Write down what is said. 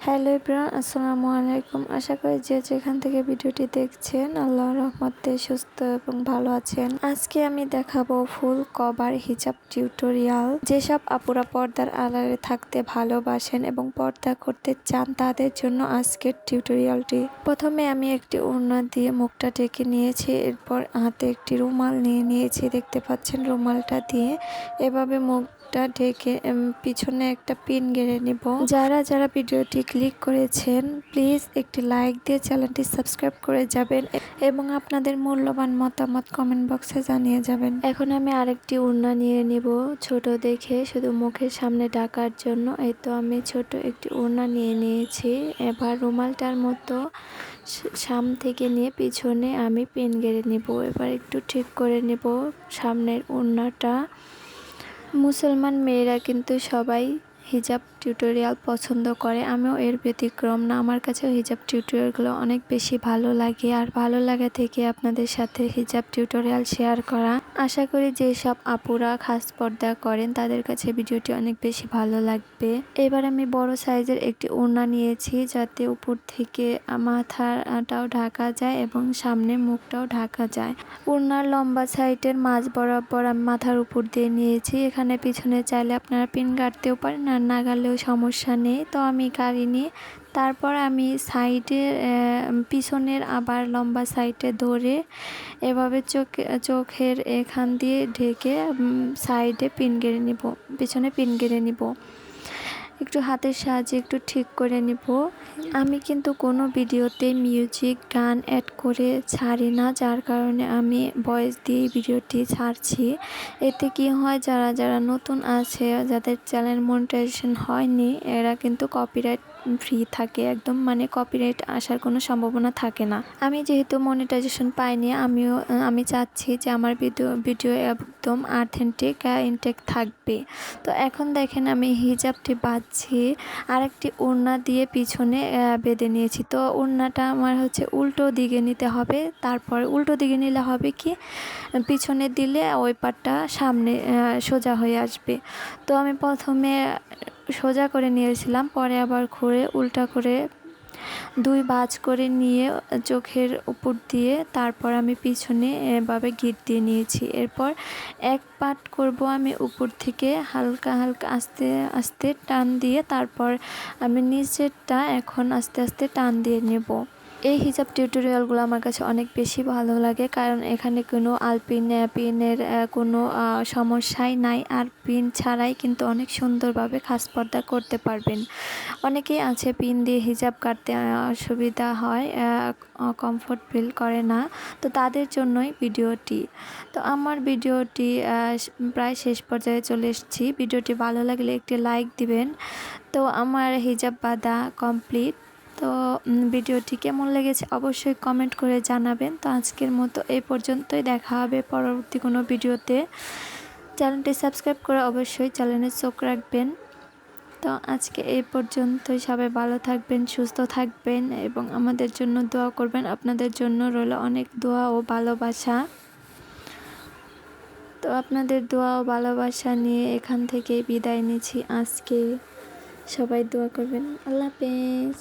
Hello everyone, আসসালামু আলাইকুম। আশা করি যে যেখান থেকে ভিডিওটি দেখছেন আল্লাহর রহমতে সুস্থ এবং ভালো আছেন। আজকে আমি দেখাবো ফুল কভার হিজাব টিউটোরিয়াল। যেসব আপুরা পর্দার আড়ালে থাকতে ভালোবাসেন এবং পর্দা করতে চান তাদের জন্য আজকের টিউটোরিয়ালটি। প্রথমে আমি একটি ওড়না দিয়ে মুখটা ঢেকে নিয়েছি, এরপর হাতে একটি রুমাল নিয়ে নিয়েছি। দেখতে পাচ্ছেন রুমালটা দিয়ে এভাবে মুখটা ঢেকে পিছনে একটা পিন গেড়ে নিব। যারা যারা ভিডিওটি ক্লিক করেছেন প্লিজ একটি লাইক দিয়ে চ্যানেলটি সাবস্ক্রাইব করে যাবেন এবং আপনাদের মূল্যবান মতামত কমেন্ট বক্সে জানিয়ে যাবেন। এখন আমি আরেকটি ওড়না নিয়ে নিব ছোট দেখে, শুধু মুখের সামনে ঢাকার জন্য। এই তো আমি ছোট একটি ওড়না নিয়ে নিয়েছি। এবার রুমালটার মতো সামনে থেকে নিয়ে পিছনে আমি পিন গেড়ে নিব। এবার একটু ঠিক করে নেব সামনের ওড়নাটা। মুসলমান মেয়েরা কিন্তু সবাই হিজাব টিউটোরিয়াল পছন্দ করে, আমিও এর ব্যতিক্রম না। আমার কাছেও হিজাব টিউটোরিয়ালগুলো অনেক বেশি ভালো লাগে, আর ভালো লাগা থেকে আপনাদের সাথে হিজাব টিউটোরিয়াল শেয়ার করা। আশা করি যে সব আপুরা খাস পর্দা করেন তাদের কাছে ভিডিওটি অনেক বেশি ভালো লাগবে। এবার আমি বড় সাইজের একটি ওড়না নিয়েছি, যাতে উপর থেকে মাথাটাও ঢাকা যায় এবং সামনে মুখটাও ঢাকা যায়। ওড়নার লম্বা সাইডের মাঝ বরাবর আমি মাথার উপর দিয়ে নিয়েছি। এখানে পিছনে চাইলে আপনারা পিন গাড়তেও পারেন, আর না গাড়লেও সমস্যা নেই। তো আমি গাড়িনি। তারপর আমি সাইডে পিছনের আবার লম্বা সাইডে ধরে এভাবে চোখের এখান দিয়ে ঢেকে সাইডে পিন গেড়ে নিব, পিছনে পিন গেড়ে নিব। একটু হাতের সাহায্যে একটু ঠিক করে নিব। আমি কিন্তু কোনো ভিডিওতে মিউজিক গান অ্যাড করে ছাড়ি না, যার কারণে আমি ভয়েস দিয়ে ভিডিওটি ছাড়ছি। এতে কি হয়, যারা যারা নতুন আছে, যাদের চ্যানেল মনিটাইজেশন হয়নি, এরা কিন্তু কপিরাইট ফ্রি থাকে একদম, মানে কপিরাইট আসার কোনো সম্ভাবনা থাকে না। আমি যেহেতু মনিটাইজেশন পাইনি, আমি চাচ্ছি যে আমার ভিডিও একদম অথেন্টিক ইনটেক থাকবে। তো এখন দেখেন আমি হিজাবটি বাঁধছি, আরেকটি ওড়না দিয়ে পিছনে বেঁধে নিয়েছি। তো ওড়নাটা আমার উল্টো দিকে নিতে হবে। তারপর উল্টো দিকে নিলে হবে কি, পিছনে দিলে ওই পাটটা সামনে সোজা হয়ে আসবে। তো আমি প্রথমে সোজা করে নিয়েছিলাম, পরে আবার ঘুরে উল্টা করে দুই ভাঁজ করে নিয়ে চোখের উপর দিয়ে তারপর আমি পিছনে এভাবে গিট দিয়ে নিয়েছি। এরপর এক পাট করব আমি উপর থেকে হালকা হালকা আস্তে আস্তে টান দিয়ে, তারপর আমি নিচেরটা এখন আস্তে আস্তে টান দিয়ে নেব। এই হিজাব টিউটোরিয়ালগুলো আমার কাছে অনেক বেশি ভালো লাগে, কারণ এখানে কোনো পিনের কোনো সমস্যাই নাই, আর পিন ছাড়াই কিন্তু অনেক সুন্দরভাবে খাস পর্দা করতে পারবেন। অনেকেই আছে পিন দিয়ে হিজাব কাটতে অসুবিধা হয়, কমফোর্ট ফিল করে না, তো তাদের জন্যই ভিডিওটি। তো আমার ভিডিওটি প্রায় শেষ পর্যায়ে চলে এসেছি। ভিডিওটি ভালো লাগলে একটি লাইক দিবেন। তো আমার হিজাব বাঁধা কমপ্লিট। তো ভিডিওটি কেমন লেগেছে অবশ্যই কমেন্ট করে জানাবেন। তো আজকের মতো এই পর্যন্তই, দেখা হবে পরবর্তী কোনো ভিডিওতে। চ্যানেলটি সাবস্ক্রাইব করে অবশ্যই চ্যানেলে চোখ রাখবেন। তো আজকে এই পর্যন্তই, সবাই ভালো থাকবেন, সুস্থ থাকবেন এবং আমাদের জন্য দোয়া করবেন। আপনাদের জন্য রইল অনেক দোয়া ও ভালোবাসা। তো আপনাদের দোয়া ও ভালোবাসা নিয়ে এখান থেকে বিদায় নিচ্ছি আজকে। সবাই দোয়া করবেন। আল্লাহ হাফেজ।